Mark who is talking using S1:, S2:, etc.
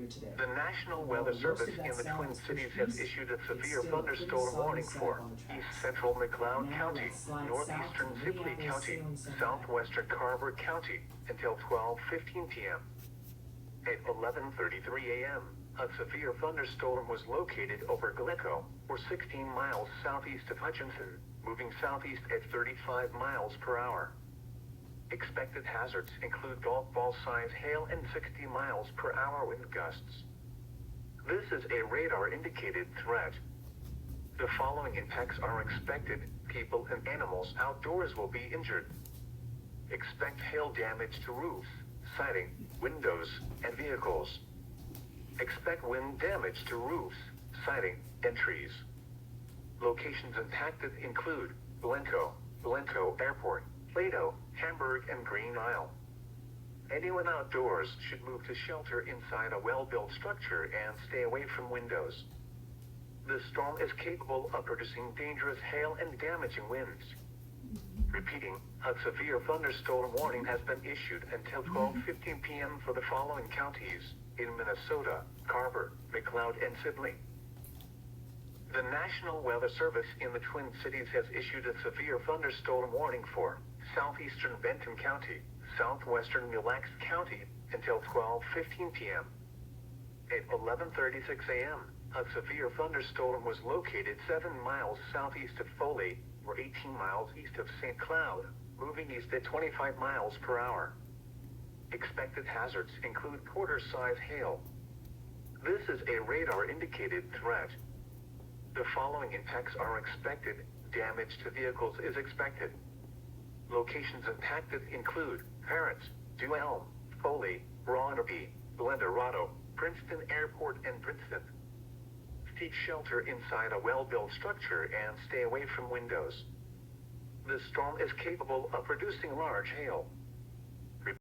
S1: today.
S2: The National
S1: Although
S2: Weather
S1: most
S2: Service
S1: of that
S2: in the
S1: south
S2: Twin
S1: is
S2: Cities
S1: pushed
S2: has
S1: east,
S2: issued a
S1: it's
S2: severe
S1: still pretty
S2: thunderstorm
S1: soggy
S2: warning
S1: setup
S2: for
S1: on the
S2: east
S1: tracks.
S2: central McLeod
S1: Now
S2: County,
S1: let's slide
S2: northeastern
S1: south to
S2: Sibley
S1: Minneapolis-St.
S2: County,
S1: Center.
S2: southwestern Carver County, until 12:15 p.m. At 11:33 a.m., a severe thunderstorm was located over Glencoe, or 16 miles southeast of Hutchinson, moving southeast at 35 miles per hour. Expected hazards include golf ball size hail and 60 miles per hour wind gusts. This is a radar-indicated threat. The following impacts are expected: people and animals outdoors will be injured. Expect hail damage to roofs, siding, windows, and vehicles. Expect wind damage to roofs, siding, and trees. Locations impacted include Glencoe Airport, Plato, Hamburg, and Green Isle. Anyone outdoors should move to shelter inside a well-built structure and stay away from windows. The storm is capable of producing dangerous hail and damaging winds. Repeating, a severe thunderstorm warning has been issued until 12:15 p.m. for the following counties in Minnesota: Carver, McLeod, and Sibley. The National Weather Service in the Twin Cities has issued a severe thunderstorm warning for southeastern Benton County, southwestern Mille Lacs County, until 12:15 p.m. At 11:36 a.m., a severe thunderstorm was located 7 miles southeast of Foley, or 18 miles east of St. Cloud, moving east at 25 miles per hour. Expected hazards include quarter-size hail. This is a radar-indicated threat. The following impacts are expected: damage to vehicles is expected. Locations impacted include Parents, Dew Elm, Foley, Ronaby, Glendorado, Princeton Airport, and Princeton. Seek shelter inside a well-built structure and stay away from windows. The storm is capable of producing large hail.